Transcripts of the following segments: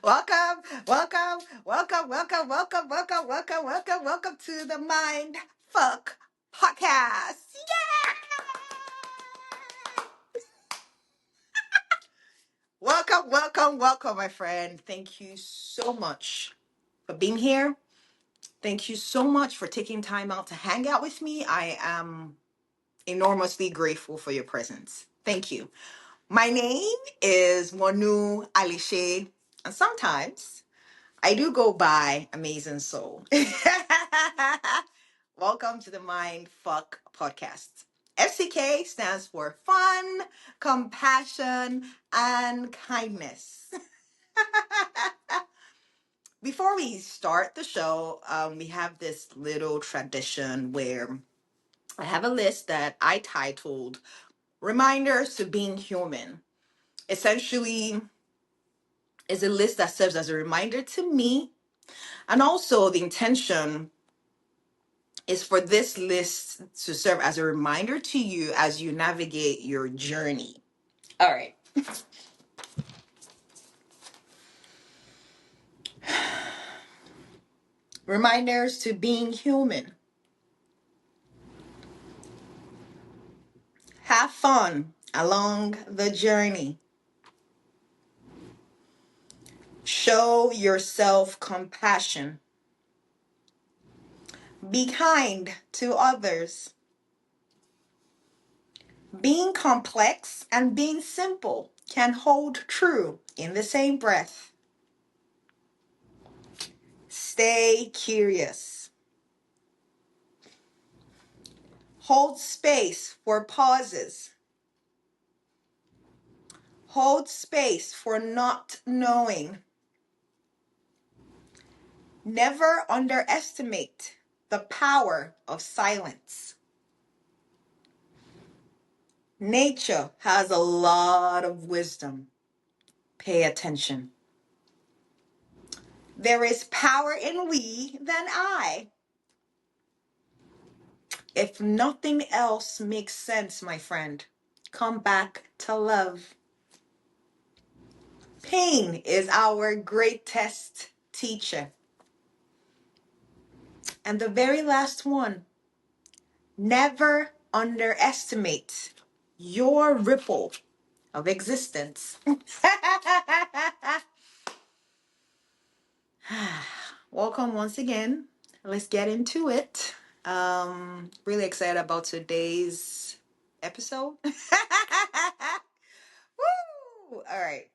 Welcome, welcome, welcome, welcome, welcome, welcome, welcome, welcome, welcome to the Mind Fuck Podcast. Yeah! Welcome, welcome, welcome, my friend. Thank you so much for being here. Thank you so much for taking time out to hang out with me. I am enormously grateful for your presence. Thank you. My name is Wonu Alishe, and sometimes I do go by Amazing Soul. Welcome to the Mind Fuck Podcast. FCK stands for fun, compassion, and kindness. Before we start the show, we have this little tradition where I have a list that I titled Reminders to Being Human. Essentially, is a list that serves as a reminder to me, and also the intention is for this list to serve as a reminder to you as you navigate your journey. All right. Reminders to being human. Have fun along the journey. Show yourself compassion. Be kind to others. Being complex and being simple can hold true in the same breath. Stay curious. Hold space for pauses. Hold space for not knowing. Never underestimate the power of silence. Nature has a lot of wisdom. Pay attention. There is power in we than I. If nothing else makes sense, my friend, come back to love. Pain is our greatest teacher. And the very last one, never underestimate your ripple of existence. Welcome once again. Let's get into it. Really excited about today's episode. Woo! All right.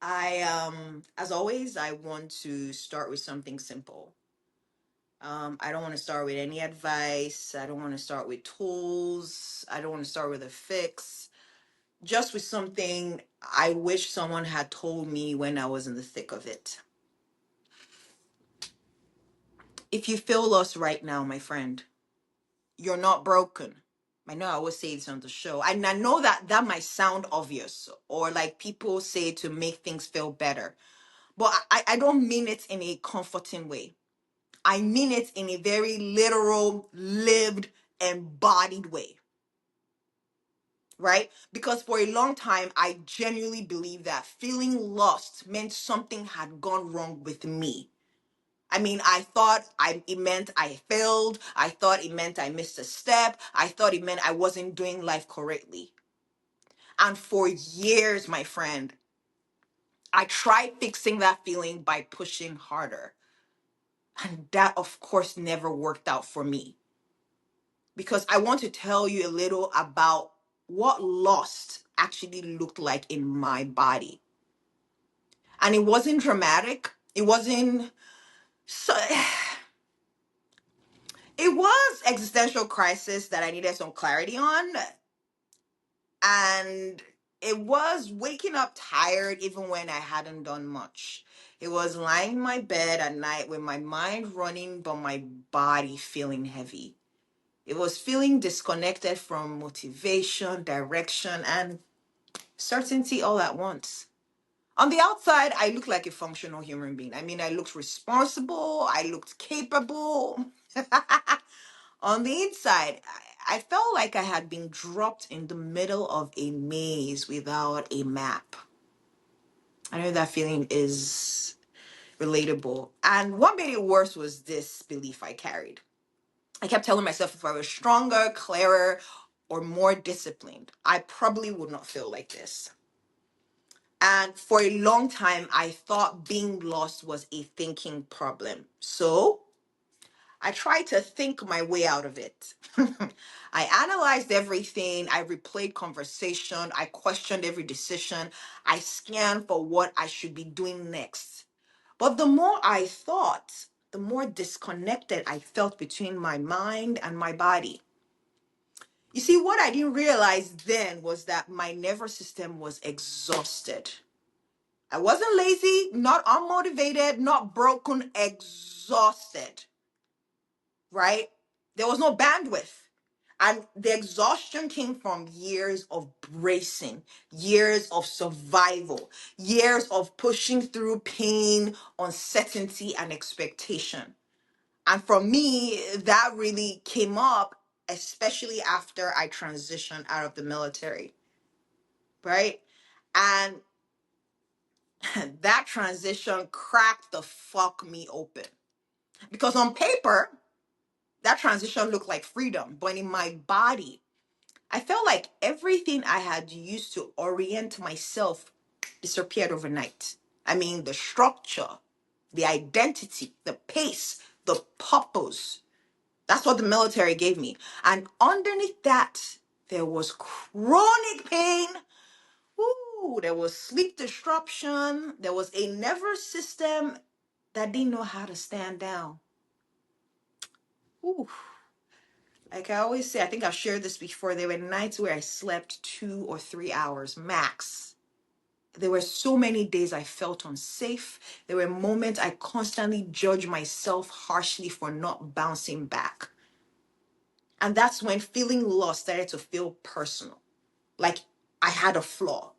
As always, I want to start with something simple. I don't want to start with any advice. I don't want to start with tools. I don't want to start with a fix. Just with something I wish someone had told me when I was in the thick of it. If you feel lost right now, my friend, you're not broken. I know I always say this on the show. And I know that might sound obvious or like people say to make things feel better. But I don't mean it in a comforting way. I mean it in a very literal, lived, embodied way. Right? Because for a long time, I genuinely believed that feeling lost meant something had gone wrong with me. I mean, it meant I failed. I thought it meant I missed a step. I thought it meant I wasn't doing life correctly. And for years, my friend, I tried fixing that feeling by pushing harder. And that, of course, never worked out for me. Because I want to tell you a little about what lost actually looked like in my body. And it wasn't dramatic. It wasn't so it was existential crisis that I needed some clarity on. And it was waking up tired even when I hadn't done much. It was lying in my bed at night with my mind running but my body feeling heavy. It was feeling disconnected from motivation, direction, and certainty all at once. On the outside, I looked like a functional human being. I mean, I looked responsible, I looked capable. On the inside, I felt like I had been dropped in the middle of a maze without a map. I know that feeling is relatable. And what made it worse was this belief I carried. I kept telling myself if I was stronger, clearer, or more disciplined, I probably would not feel like this. And for a long time, I thought being lost was a thinking problem. So I tried to think my way out of it. I analyzed everything. I replayed conversation. I questioned every decision. I scanned for what I should be doing next. But the more I thought, the more disconnected I felt between my mind and my body. You see, what I didn't realize then was that my nervous system was exhausted. I wasn't lazy, not unmotivated, not broken, exhausted, right? There was no bandwidth. And the exhaustion came from years of bracing, years of survival, years of pushing through pain, uncertainty, and expectation. And for me, that really came up, especially after I transitioned out of the military, right? And that transition cracked the fuck me open. Because on paper, that transition looked like freedom, but in my body, I felt like everything I had used to orient myself disappeared overnight. I mean, the structure, the identity, the pace, the purpose. That's what the military gave me. And underneath that, there was chronic pain. Ooh, there was sleep disruption. There was a nervous system that didn't know how to stand down. Ooh. Like I always say, I think I've shared this before. There were nights where I slept 2 or 3 hours max. There were so many days I felt unsafe. There were moments I constantly judged myself harshly for not bouncing back. And that's when feeling lost started to feel personal, like I had a flaw.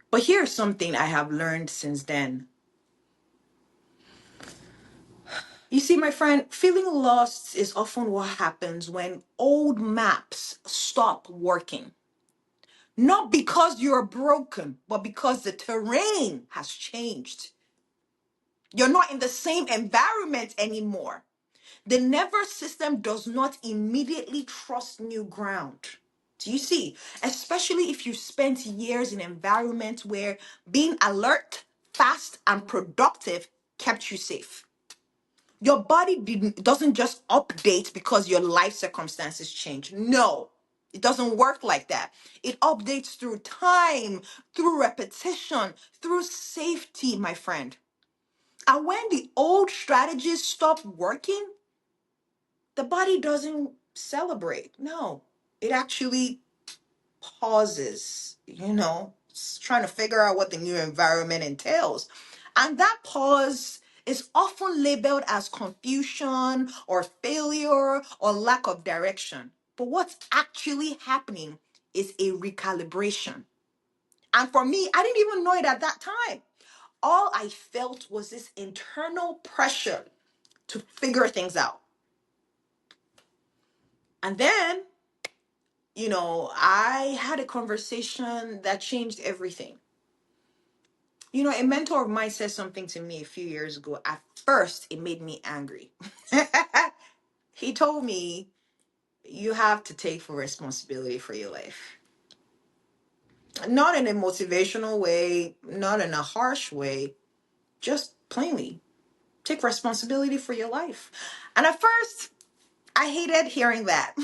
But here's something I have learned since then. You see, my friend, feeling lost is often what happens when old maps stop working. Not because you're broken, but because the terrain has changed. You're not in the same environment anymore. The nervous system does not immediately trust new ground. Do you see? Especially if you spent years in environments where being alert, fast, and productive kept you safe. Your body doesn't just update because your life circumstances change. No, it doesn't work like that. It updates through time, through repetition, through safety, my friend. And when the old strategies stop working, the body doesn't celebrate. No, it actually pauses, trying to figure out what the new environment entails. And that pause is often labeled as confusion or failure or lack of direction. But what's actually happening is a recalibration. And for me, I didn't even know it at that time. All I felt was this internal pressure to figure things out. And then, I had a conversation that changed everything. A mentor of mine said something to me a few years ago. At first, it made me angry. He told me, you have to take full responsibility for your life. Not in a motivational way, not in a harsh way, just plainly take responsibility for your life. And at first, I hated hearing that.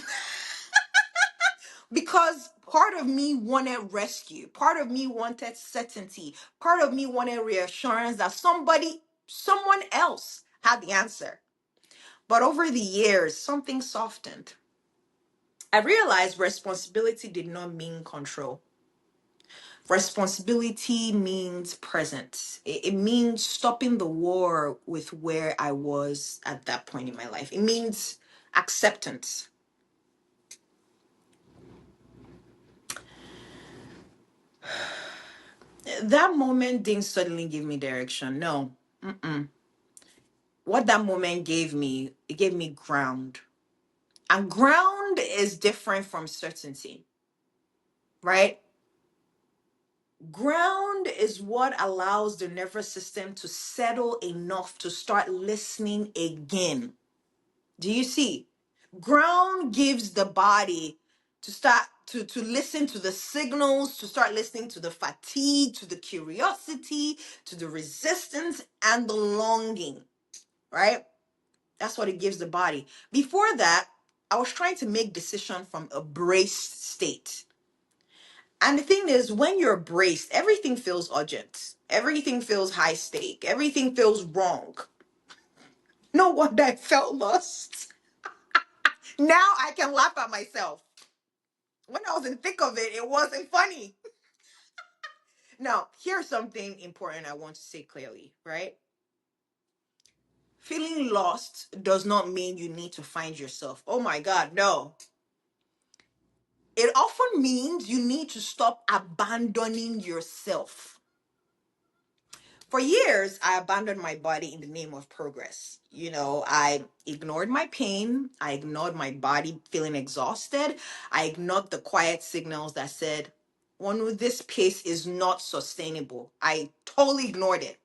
Because part of me wanted rescue, part of me wanted certainty, part of me wanted reassurance that someone else had the answer. But over the years, something softened. I realized responsibility did not mean control. Responsibility means presence. It means stopping the war with where I was at that point in my life. It means acceptance. That moment didn't suddenly give me direction. No. Mm-mm. What that moment gave me, it gave me ground. And ground is different from certainty. right? Ground is what allows the nervous system to settle enough to start listening again. Do you see? Ground gives the body to start to listen to the signals, to start listening to the fatigue, to the curiosity, to the resistance and the longing, right? That's what it gives the body. Before that, I was trying to make decision from a braced state. And the thing is, when you're braced, everything feels urgent. Everything feels high stake. Everything feels wrong. No wonder I felt lost. Now I can laugh at myself. When I was in thick of it, it wasn't funny. Now, here's something important I want to say clearly, right? Feeling lost does not mean you need to find yourself. Oh my God, no. It often means you need to stop abandoning yourself. For years, I abandoned my body in the name of progress. You know, I ignored my pain. I ignored my body feeling exhausted. I ignored the quiet signals that said, Wonu, this pace is not sustainable. I totally ignored it.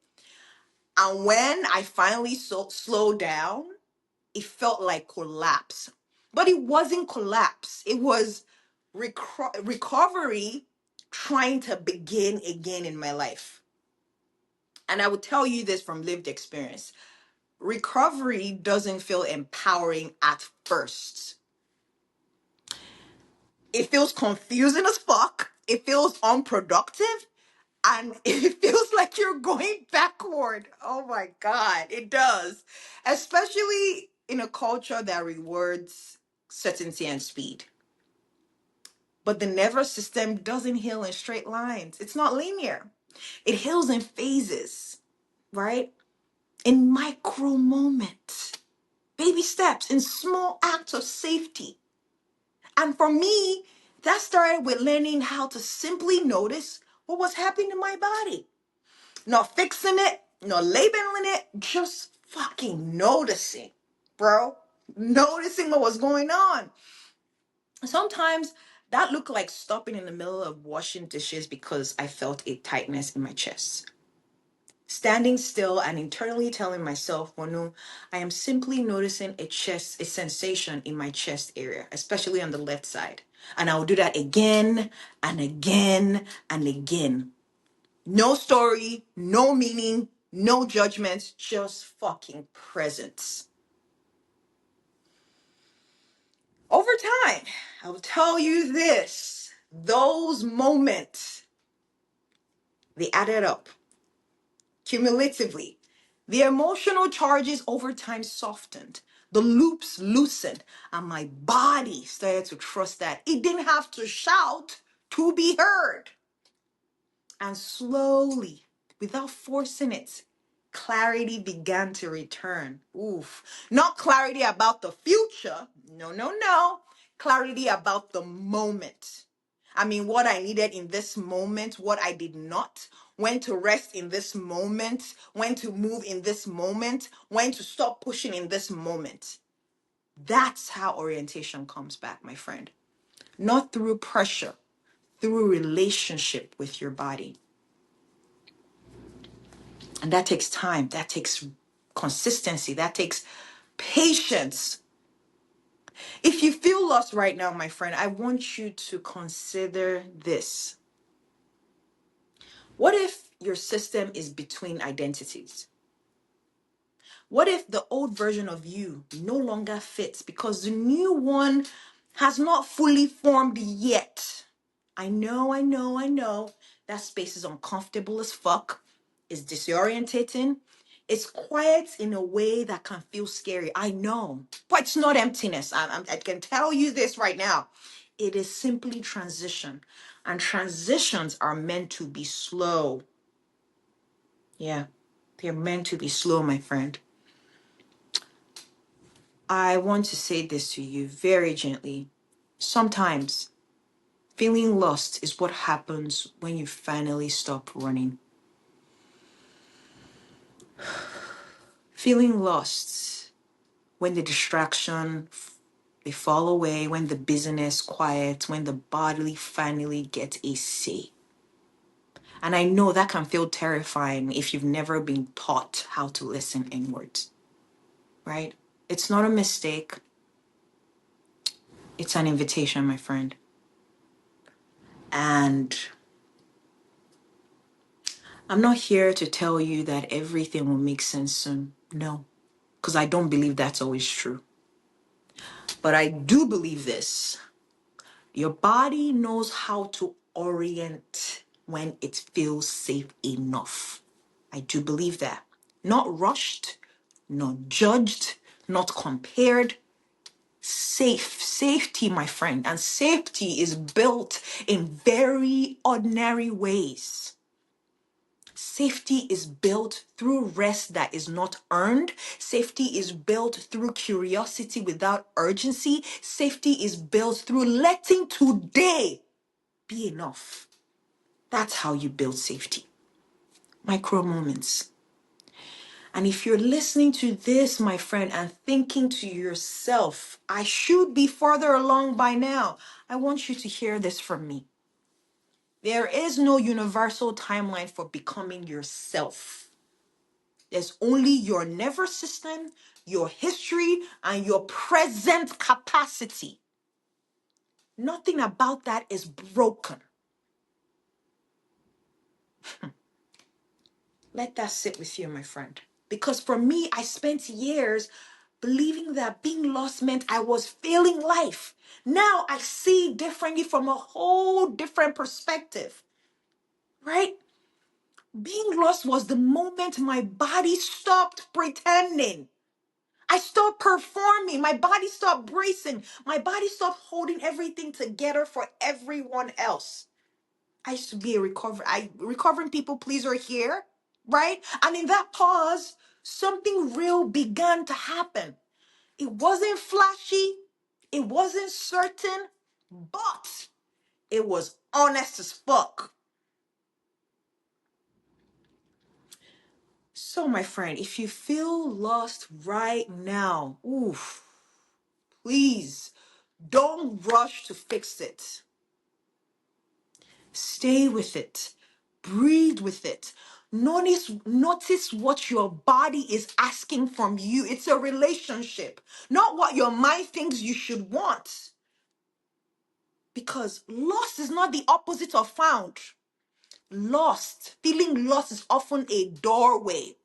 And when I finally slowed down, it felt like collapse. But it wasn't collapse. It was recovery trying to begin again in my life. And I would tell you this from lived experience. Recovery doesn't feel empowering at first. It feels confusing as fuck. It feels unproductive. And it feels like you're going backward. Oh my God, it does. Especially in a culture that rewards certainty and speed. But the nervous system doesn't heal in straight lines. It's not linear. It heals in phases, right? In micro moments, baby steps, in small acts of safety. And for me, that started with learning how to simply notice what was happening in my body. Not fixing it, not labeling it, just fucking noticing, bro. Noticing what was going on. Sometimes that looked like stopping in the middle of washing dishes because I felt a tightness in my chest. Standing still and internally telling myself, Wonu, I am simply noticing a sensation in my chest area, especially on the left side. And I will do that again and again and again. No story, no meaning, no judgment, just fucking presence. Over time, I will tell you this, those moments, they added up cumulatively. The emotional charges over time softened, the loops loosened, and my body started to trust that it didn't have to shout to be heard. And slowly, without forcing it, clarity began to return. Oof. Not clarity about the future. No, no, no. Clarity about the moment. I mean, what I needed in this moment, what I did not, when to rest in this moment, when to move in this moment, when to stop pushing in this moment. That's how orientation comes back, my friend. Not through pressure, through relationship with your body. And that takes time, that takes consistency, that takes patience. If you feel lost right now, my friend, I want you to consider this. What if your system is between identities? What if the old version of you no longer fits because the new one has not fully formed yet? I know, I know. That space is uncomfortable as fuck. It's disorientating. It's quiet in a way that can feel scary. I know, but it's not emptiness. I can tell you this right now. It is simply transition. And transitions are meant to be slow. Yeah, they're meant to be slow, my friend. I want to say this to you very gently. Sometimes feeling lost is what happens when you finally stop running. Feeling lost when the distraction They fall away when the business quiets, when the body finally gets a say. And I know that can feel terrifying if you've never been taught how to listen inwards, right? It's not a mistake, it's an invitation, my friend. And I'm not here to tell you that everything will make sense soon. No, because I don't believe that's always true. But I do believe this. Your body knows how to orient when it feels safe enough. I do believe that. Not rushed, not judged, not compared. Safety, my friend. And safety is built in very ordinary ways. Safety is built through rest that is not earned. Safety is built through curiosity without urgency. Safety is built through letting today be enough. That's how you build safety. Micro moments. And if you're listening to this, my friend, and thinking to yourself, I should be further along by now, I want you to hear this from me. There is no universal timeline for becoming yourself. There's only your nervous system, your history, and your present capacity. Nothing about that is broken. Let that sit with you, my friend. Because for me, I spent years believing that being lost meant I was failing life. Now I see differently from a whole different perspective, right? Being lost was the moment my body stopped pretending. I stopped performing. My body stopped bracing. My body stopped holding everything together for everyone else. I used to be a recovering people pleaser here, right? And in that pause, something real began to happen. It wasn't flashy, it wasn't certain, but it was honest as fuck. So, my friend, if you feel lost right now, oof, please don't rush to fix it. Stay with it. Breathe with it. Notice what your body is asking from you. It's a relationship, not what your mind thinks you should want. Because lost is not the opposite of found. Feeling lost is often a doorway.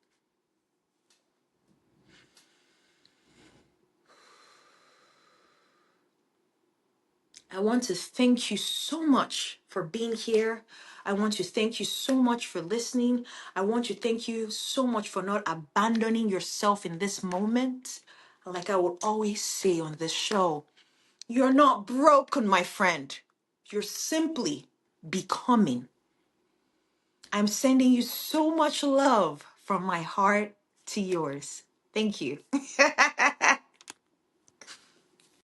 I want to thank you so much for being here. I want to thank you so much for listening. I want to thank you so much for not abandoning yourself in this moment. Like I would always say on this show, you're not broken, my friend. You're simply becoming. I'm sending you so much love from my heart to yours. Thank you.